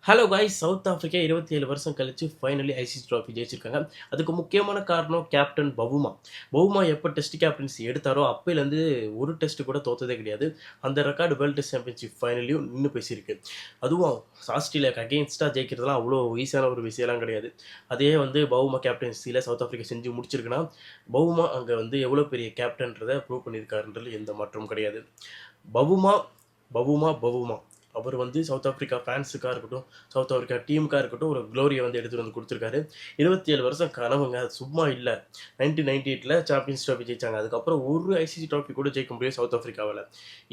Hello guys, south Africa 27 வருஷம் கழிச்சு finally ICC trophy ஜெயிச்சிருக்காங்க. அதுக்கு முக்கியமான காரணம் கேப்டன் பவுமா. பவுமா எப்போ டெஸ்ட் கேப்டன்சி எடுத்தாரோ அப்பையிலேருந்து ஒரு டெஸ்ட் கூட தோத்ததே கிடையாது. அந்த ரெக்கார்டு வேர்ல்டு டெஸ்ட் சாம்பியன்ஷிப் ஃபைனலையும் நின்று பேசியிருக்கு. அதுவும் ஆஸ்திரேலியாவுக்கு அகெயின்ஸ்டாக ஜெயிக்கிறதுலாம் அவ்வளோ ஈஸியான ஒரு விஷயம்லாம் கிடையாது. அதே பவுமா கேப்டன்சியில் சவுத் ஆஃப்ரிக்கா செஞ்சு முடிச்சிருக்குன்னா, பவுமா அங்கே எவ்வளோ பெரிய கேப்டன்றதை ப்ரூவ் பண்ணியிருக்காருன்றது எந்த மாற்றமும் கிடையாது. பவுமா பவுமா பவுமா அவர் சவுத் ஆஃப்ரிக்கா ஃபேன்ஸுக்காக இருக்கட்டும், சவுத் ஆஃப்ரிக்கா டீமுக்காக இருக்கட்டும், ஒரு க்ளோரியை எடுத்துகிட்டு கொடுத்துருக்காரு. 27 வருஷம் கனவுங்க, அது சும்மா இல்லை. 1998 சாம்பியன்ஸ் ட்ராஃபி ஜெயிச்சாங்க. அதுக்கப்புறம் ஒரு ஐசிசி ட்ராஃபி கூட ஜெயிக்க முடியும் சவுத் ஆஃப்ரிக்காவில்.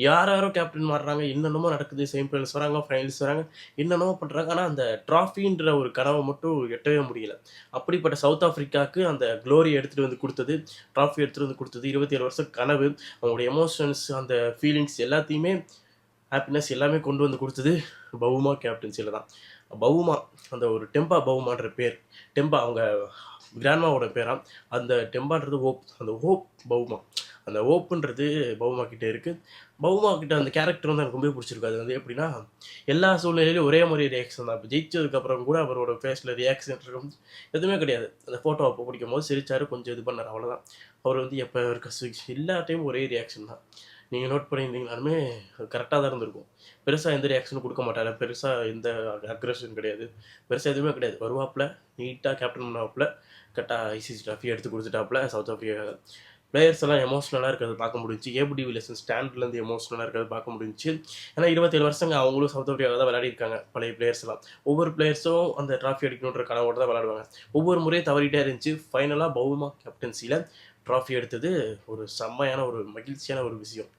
யாரோ கேப்டன் மாறுறாங்க, என்னென்னமோ நடக்குது, செமிஃபைனல்ஸ் வராங்க, ஃபைனல்ஸ் வராங்க, என்னென்னமோ பண்ணுறாங்க. ஆனால் அந்த ட்ராஃபின்ற ஒரு கனவை மட்டும் எட்டவே முடியல. அப்படிப்பட்ட சவுத் ஆஃப்ரிக்காவுக்கு அந்த க்ளோரியை எடுத்துகிட்டு கொடுத்தது, ட்ராஃபி எடுத்துகிட்டு கொடுத்தது, 27 வருஷம் கனவு, அவங்களுடைய எமோஷன்ஸ், அந்த ஃபீலிங்ஸ் எல்லாத்தையுமே, ஹாப்பினஸ் எல்லாமே கொண்டு கொடுத்தது பவுமா கேப்டன்சியில் தான். பவுமா அந்த ஒரு டெம்பா பவுமான்ற பேர், டெம்பா அவங்க கிராண்ட்மாவோட பேரா. அந்த டெம்பான்றது ஹோப், அந்த ஹோப் பவுமா, அந்த ஹோப்புன்றது பவுமா கிட்டே இருக்குது. பவுமா கிட்ட அந்த கேரக்டர் எனக்கு ரொம்ப பிடிச்சிருக்கு. அது எப்படின்னா, எல்லா சூழ்நிலையிலும் ஒரே மாதிரி ரியாக்ஷன் தான். இப்போ ஜெயிச்சதுக்கப்புறம் கூட அவரோட ஃபேஸில் ரியாக்ஷன் இருக்கும் எதுவுமே கிடையாது. அந்த ஃபோட்டோ அப்போ பிடிக்கும் போது சிரிச்சார், கொஞ்சம் இது பண்ணார், அவ்வளோதான். அவர் எப்போ இருக்க எல்லா டைமும் ஒரே ரியாக்ஷன் தான். நீங்கள் நோட் பண்ணியிருந்தீங்கனாலுமே கரெக்டாக தான் இருந்திருக்கும். பெருசாக எந்த ரியாக்ஷனும் கொடுக்க மாட்டார், பெருசாக எந்த அக்ரெஷன் கிடையாது, பெருசாக எதுவுமே கிடையாது. வருவாப்பில் நீட்டாக கேப்டன் பண்ணுவாப்பில், கரெக்டாக ஐசிசி ட்ராஃபி எடுத்து கொடுத்துட்டாப்புல சவுத் ஆஃப்ரிக்காவுக்கு. பிளேயர்ஸ் எல்லாம் எமோஷனலாக இருக்கிறது பார்க்க முடிஞ்சு, ஏபிடி வில்லியர்சன் ஸ்டாண்ட்லேருந்து எமோஷனலாக இருக்கிறது பார்க்க முடிஞ்சு. ஏன்னா 27 வருஷங்க அவங்களும் சவுத் ஆஃப்ரிக்காவை தான் விளையாடிருக்காங்க. பழைய பிளேயர்ஸ் எல்லாம் ஒவ்வொரு பிளேயர்ஸும் அந்த ட்ராஃபி அடிக்கணுன்ற கனவோட தான் விளையாடுவாங்க. ஒவ்வொரு முறையும் தவறிட்டே இருந்துச்சு. ஃபைனலாக பவுமா கேப்டன்சியில் ட்ராஃபி எடுத்தது ஒரு செம்மையான ஒரு மகிழ்ச்சியான ஒரு விஷயம்.